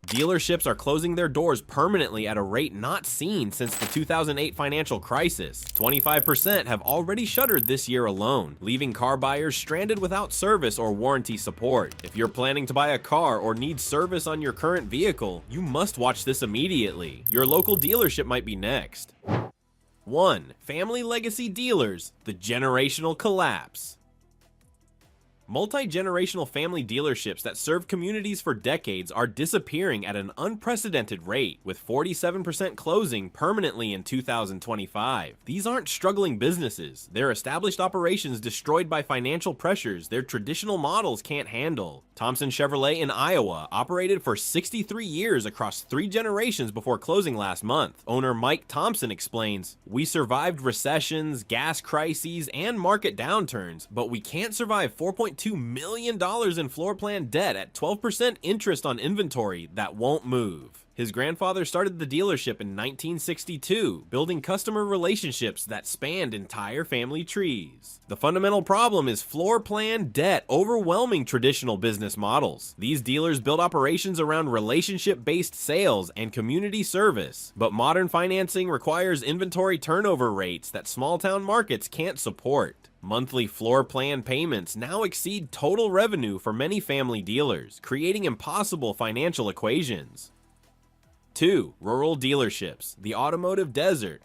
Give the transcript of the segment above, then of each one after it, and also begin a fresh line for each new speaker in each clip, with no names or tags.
Dealerships are closing their doors permanently at a rate not seen since the 2008 financial crisis. 25% have already shuttered this year alone, leaving car buyers stranded without service or warranty support. If you're planning to buy a car or need service on your current vehicle, you must watch this immediately. Your local dealership might be next. 1. Family legacy dealers, the generational collapse. Multi-generational family dealerships that serve communities for decades are disappearing at an unprecedented rate, with 47% closing permanently in 2025. These aren't struggling businesses. They're established operations destroyed by financial pressures their traditional models can't handle. Thompson Chevrolet in Iowa operated for 63 years across 3 generations before closing last month. Owner Mike Thompson explains, "We survived recessions, gas crises, and market downturns, but we can't survive $4.2 million in floor plan debt at 12% interest on inventory that won't move." His grandfather started the dealership in 1962, building customer relationships that spanned entire family trees. The fundamental problem is floor plan debt overwhelming traditional business models. These dealers build operations around relationship-based sales and community service, but modern financing requires inventory turnover rates that small-town markets can't support. Monthly floor plan payments now exceed total revenue for many family dealers, creating impossible financial equations. 2. Rural dealerships, the automotive desert.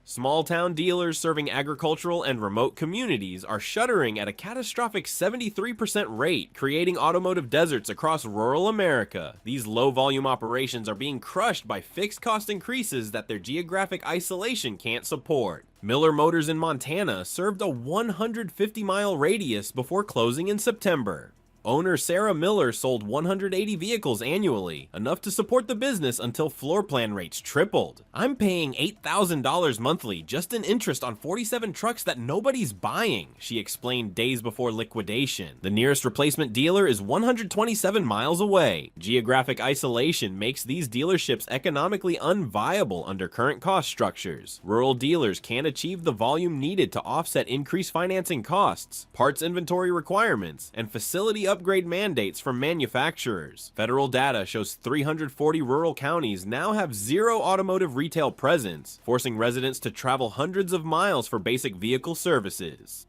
Small-town dealers serving agricultural and remote communities are shuttering at a catastrophic 73% rate, creating automotive deserts across rural America. These low-volume operations are being crushed by fixed cost increases that their geographic isolation can't support. Miller Motors in Montana served a 150-mile radius before closing in September. Owner Sarah Miller sold 180 vehicles annually, enough to support the business until floor plan rates tripled. "I'm paying $8,000 monthly just in interest on 47 trucks that nobody's buying," she explained days before liquidation. The nearest replacement dealer is 127 miles away. Geographic isolation makes these dealerships economically unviable under current cost structures. Rural dealers can't achieve the volume needed to offset increased financing costs, parts inventory requirements, and facility upgrade mandates from manufacturers. Federal data shows 340 rural counties now have zero automotive retail presence, forcing residents to travel hundreds of miles for basic vehicle services.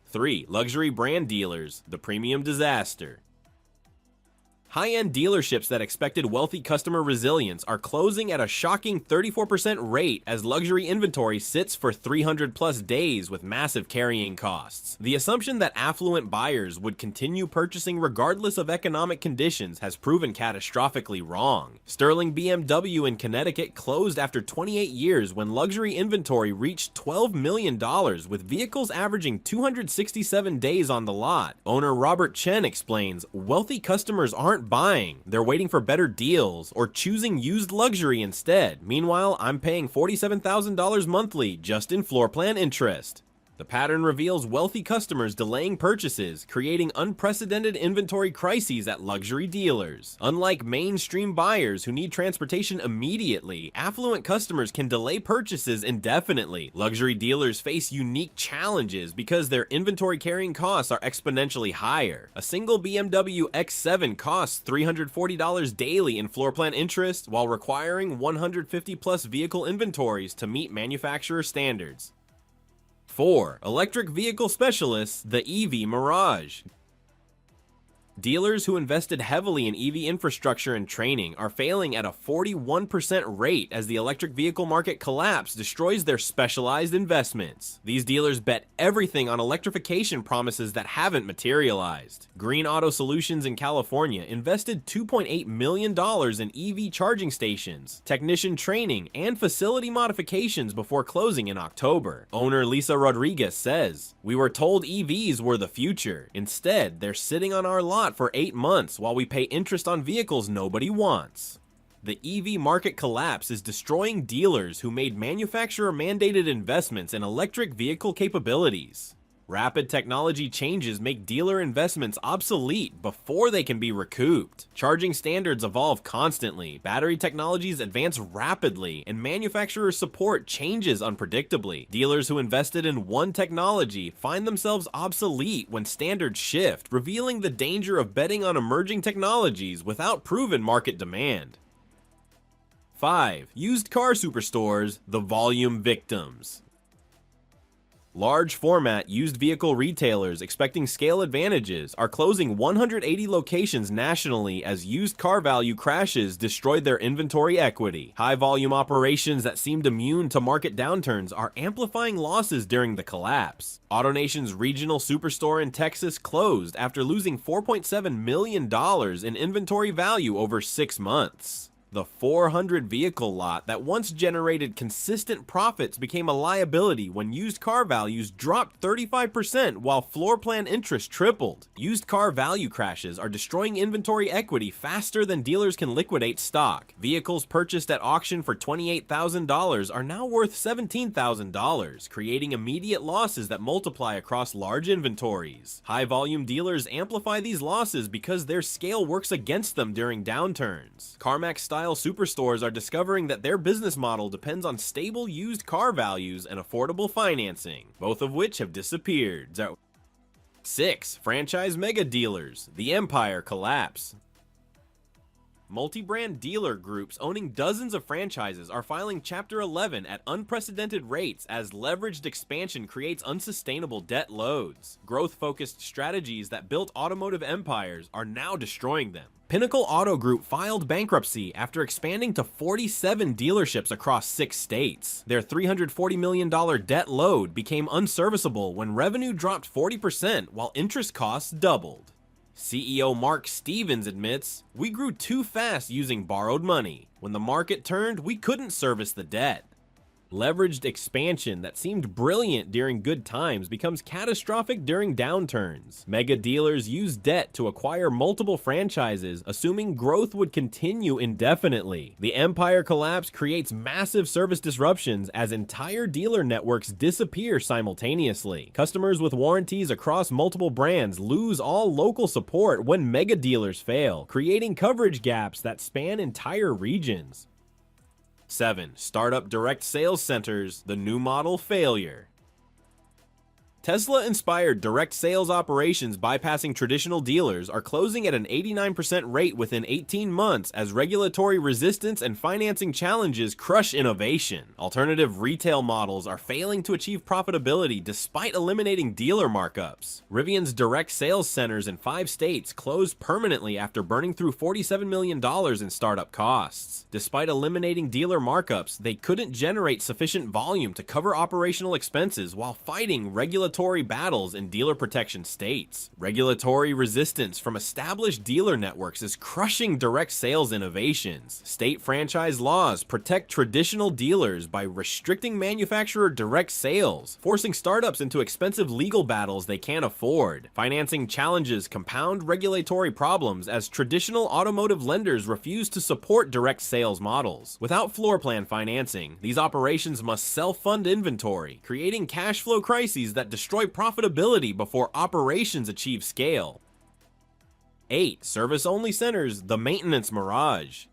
3. Luxury brand dealers, the premium disaster. High-end dealerships that expected wealthy customer resilience are closing at a shocking 34% rate as luxury inventory sits for 300-plus days with massive carrying costs. The assumption that affluent buyers would continue purchasing regardless of economic conditions has proven catastrophically wrong. Sterling BMW in Connecticut closed after 28 years when luxury inventory reached $12 million, with vehicles averaging 267 days on the lot. Owner Robert Chen explains, "Wealthy customers aren't buying, they're waiting for better deals or choosing used luxury instead. Meanwhile, I'm paying $47,000 monthly just in floor plan interest." The pattern reveals wealthy customers delaying purchases, creating unprecedented inventory crises at luxury dealers. Unlike mainstream buyers who need transportation immediately, affluent customers can delay purchases indefinitely. Luxury dealers face unique challenges because their inventory carrying costs are exponentially higher. A single BMW X7 costs $340 daily in floor plan interest, while requiring 150-plus vehicle inventories to meet manufacturer standards. 4. Electric vehicle specialists, the EV Mirage. Dealers who invested heavily in EV infrastructure and training are failing at a 41% rate as the electric vehicle market collapse destroys their specialized investments. These dealers bet everything on electrification promises that haven't materialized. Green Auto Solutions in California invested $2.8 million in EV charging stations, technician training, and facility modifications before closing in October. Owner Lisa Rodriguez says, "We were told EVs were the future. Instead, they're sitting on our lot for 8 months while we pay interest on vehicles nobody wants." The EV market collapse is destroying dealers who made manufacturer-mandated investments in electric vehicle capabilities. Rapid technology changes make dealer investments obsolete before they can be recouped. Charging standards evolve constantly, battery technologies advance rapidly, and manufacturer support changes unpredictably. Dealers who invested in one technology find themselves obsolete when standards shift, revealing the danger of betting on emerging technologies without proven market demand. 5. Used car superstores, the volume victims. Large format used vehicle retailers expecting scale advantages are closing 180 locations nationally as used car value crashes destroyed their inventory equity. High volume operations that seemed immune to market downturns are amplifying losses during the collapse. AutoNation's regional superstore in Texas closed after losing $4.7 million in inventory value over 6 months. The 400 vehicle lot that once generated consistent profits became a liability when used car values dropped 35% while floor plan interest tripled. Used car value crashes are destroying inventory equity faster than dealers can liquidate stock. Vehicles purchased at auction for $28,000 are now worth $17,000, creating immediate losses that multiply across large inventories. High volume dealers amplify these losses because their scale works against them during downturns. CarMax style superstores are discovering that their business model depends on stable used car values and affordable financing, both of which have disappeared. 6. Franchise mega dealers, the empire collapse. Multi-brand dealer groups owning dozens of franchises are filing Chapter 11 at unprecedented rates as leveraged expansion creates unsustainable debt loads. Growth-focused strategies that built automotive empires are now destroying them. Pinnacle Auto Group filed bankruptcy after expanding to 47 dealerships across 6 states. Their $340 million debt load became unserviceable when revenue dropped 40% while interest costs doubled. CEO Mark Stevens admits, "We grew too fast using borrowed money. When the market turned, we couldn't service the debt." Leveraged expansion that seemed brilliant during good times becomes catastrophic during downturns. Mega dealers use debt to acquire multiple franchises, assuming growth would continue indefinitely. The empire collapse creates massive service disruptions as entire dealer networks disappear simultaneously. Customers with warranties across multiple brands lose all local support when mega dealers fail, creating coverage gaps that span entire regions. 7. Startup direct sales centers, the new model failure. Tesla-inspired direct sales operations bypassing traditional dealers are closing at an 89% rate within 18 months as regulatory resistance and financing challenges crush innovation. Alternative retail models are failing to achieve profitability despite eliminating dealer markups. Rivian's direct sales centers in 5 states closed permanently after burning through $47 million in startup costs. Despite eliminating dealer markups, they couldn't generate sufficient volume to cover operational expenses while fighting regulatory battles in dealer protection states. Regulatory resistance from established dealer networks is crushing direct sales innovations. State franchise laws protect traditional dealers by restricting manufacturer direct sales, forcing startups into expensive legal battles they can't afford. Financing challenges compound regulatory problems as traditional automotive lenders refuse to support direct sales models. Without floor plan financing, these operations must self-fund inventory, creating cash flow crises that destroy profitability before operations achieve scale. 8. Service-only centers, the maintenance mirage.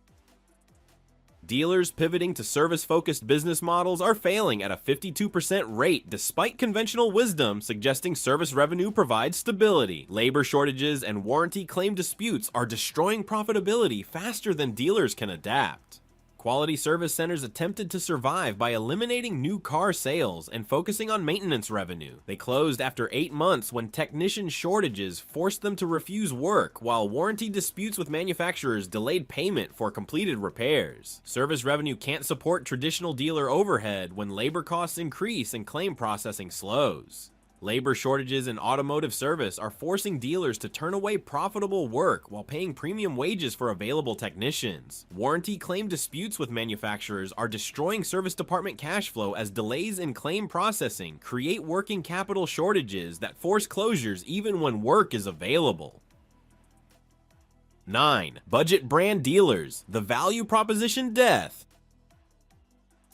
Dealers pivoting to service-focused business models are failing at a 52% rate despite conventional wisdom suggesting service revenue provides stability. Labor shortages and warranty claim disputes are destroying profitability faster than dealers can adapt. Quality service centers attempted to survive by eliminating new car sales and focusing on maintenance revenue. They closed after 8 months when technician shortages forced them to refuse work, while warranty disputes with manufacturers delayed payment for completed repairs. Service revenue can't support traditional dealer overhead when labor costs increase and claim processing slows. Labor shortages in automotive service are forcing dealers to turn away profitable work while paying premium wages for available technicians. Warranty claim disputes with manufacturers are destroying service department cash flow as delays in claim processing create working capital shortages that force closures even when work is available. 9. Budget brand dealers, the value proposition death.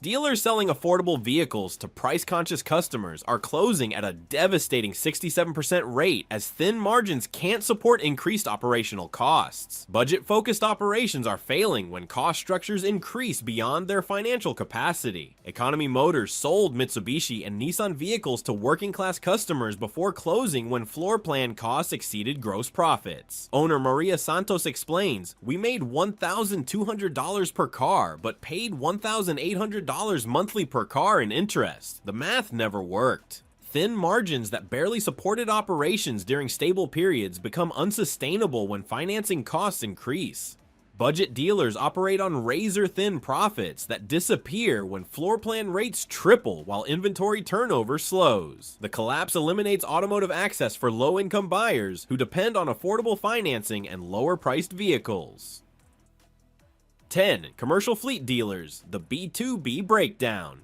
Dealers selling affordable vehicles to price-conscious customers are closing at a devastating 67% rate as thin margins can't support increased operational costs. Budget-focused operations are failing when cost structures increase beyond their financial capacity. Economy Motors sold Mitsubishi and Nissan vehicles to working-class customers before closing when floor plan costs exceeded gross profits. Owner Maria Santos explains, "We made $1,200 per car, but paid $1,800 monthly per car in interest. The math never worked." Thin margins that barely supported operations during stable periods become unsustainable when financing costs increase. Budget dealers operate on razor-thin profits that disappear when floor plan rates triple while inventory turnover slows. The collapse eliminates automotive access for low-income buyers who depend on affordable financing and lower-priced vehicles. 10. Commercial fleet dealers, the B2B breakdown.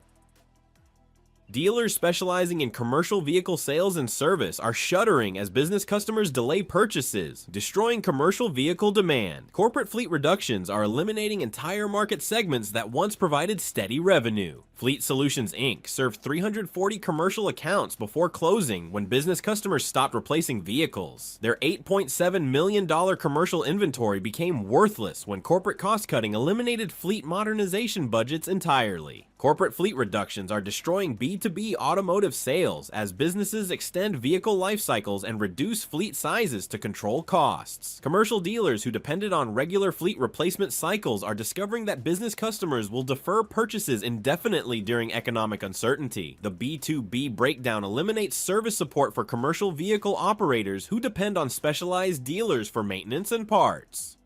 Dealers specializing in commercial vehicle sales and service are shuttering as business customers delay purchases, destroying commercial vehicle demand. Corporate fleet reductions are eliminating entire market segments that once provided steady revenue. Fleet Solutions Inc. served 340 commercial accounts before closing when business customers stopped replacing vehicles. Their $8.7 million commercial inventory became worthless when corporate cost-cutting eliminated fleet modernization budgets entirely. Corporate fleet reductions are destroying B2B automotive sales as businesses extend vehicle life cycles and reduce fleet sizes to control costs. Commercial dealers who depended on regular fleet replacement cycles are discovering that business customers will defer purchases indefinitely during economic uncertainty. The B2B breakdown eliminates service support for commercial vehicle operators who depend on specialized dealers for maintenance and parts.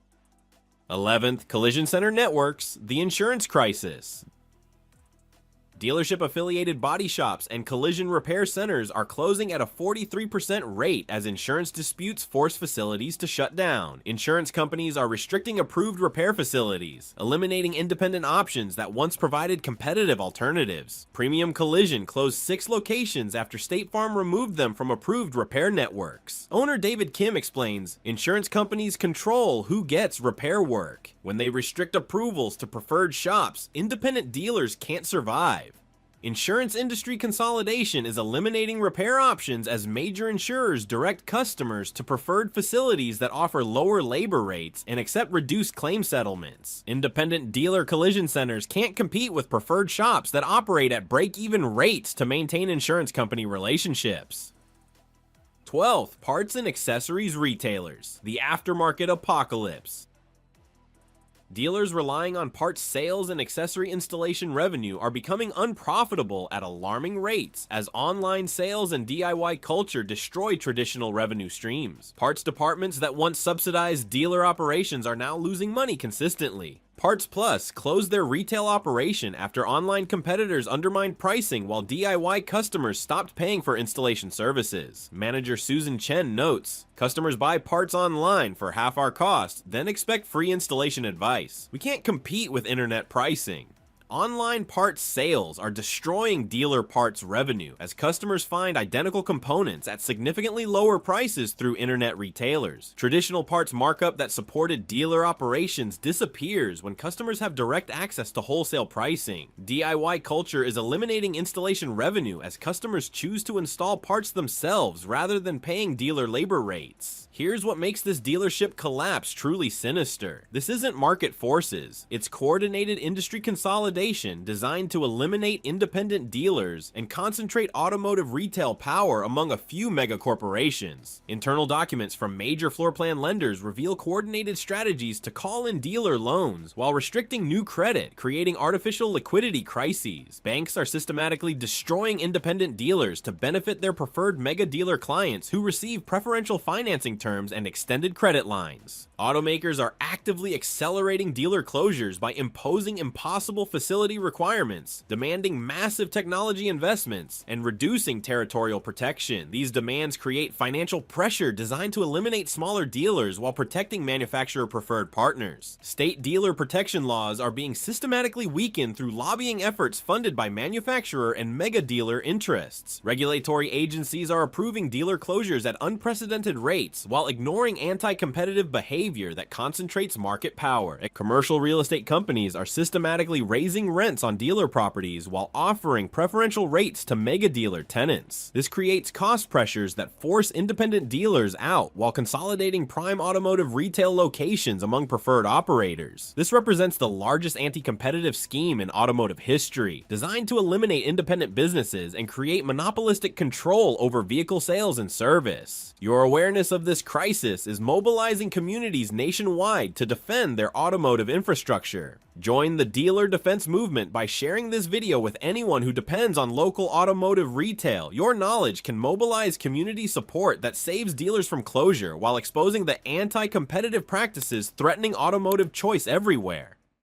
11th, Collision Center Networks, the insurance crisis. Dealership-affiliated body shops and collision repair centers are closing at a 43% rate as insurance disputes force facilities to shut down. Insurance companies are restricting approved repair facilities, eliminating independent options that once provided competitive alternatives. Premium Collision closed 6 locations after State Farm removed them from approved repair networks. Owner David Kim explains, "Insurance companies control who gets repair work. When they restrict approvals to preferred shops, independent dealers can't survive." Insurance industry consolidation is eliminating repair options as major insurers direct customers to preferred facilities that offer lower labor rates and accept reduced claim settlements. Independent dealer collision centers can't compete with preferred shops that operate at break-even rates to maintain insurance company relationships. 12th, parts and accessories retailers, the aftermarket apocalypse. Dealers relying on parts sales and accessory installation revenue are becoming unprofitable at alarming rates as online sales and DIY culture destroy traditional revenue streams. Parts departments that once subsidized dealer operations are now losing money consistently. Parts Plus closed their retail operation after online competitors undermined pricing while DIY customers stopped paying for installation services. Manager Susan Chen notes, "Customers buy parts online for half our cost, then expect free installation advice. We can't compete with internet pricing." Online parts sales are destroying dealer parts revenue as customers find identical components at significantly lower prices through internet retailers. Traditional parts markup that supported dealer operations disappears when customers have direct access to wholesale pricing. DIY culture is eliminating installation revenue as customers choose to install parts themselves rather than paying dealer labor rates. Here's what makes this dealership collapse truly sinister. This isn't market forces, it's coordinated industry consolidation designed to eliminate independent dealers and concentrate automotive retail power among a few mega corporations. Internal documents from major floor plan lenders reveal coordinated strategies to call in dealer loans while restricting new credit, creating artificial liquidity crises. Banks are systematically destroying independent dealers to benefit their preferred mega dealer clients who receive preferential financing terms and extended credit lines. Automakers are actively accelerating dealer closures by imposing impossible facility requirements, demanding massive technology investments, and reducing territorial protection. These demands create financial pressure designed to eliminate smaller dealers while protecting manufacturer-preferred partners. State dealer protection laws are being systematically weakened through lobbying efforts funded by manufacturer and mega dealer interests. Regulatory agencies are approving dealer closures at unprecedented rates while ignoring anti-competitive behavior behavior that concentrates market power. Commercial real estate companies are systematically raising rents on dealer properties while offering preferential rates to mega dealer tenants. This creates cost pressures that force independent dealers out while consolidating prime automotive retail locations among preferred operators. This represents the largest anti-competitive scheme in automotive history, designed to eliminate independent businesses and create monopolistic control over vehicle sales and service. Your awareness of this crisis is mobilizing communities nationwide to defend their automotive infrastructure. Join the dealer defense movement by sharing this video with anyone who depends on local automotive retail. Your knowledge can mobilize community support that saves dealers from closure while exposing the anti-competitive practices threatening automotive choice everywhere.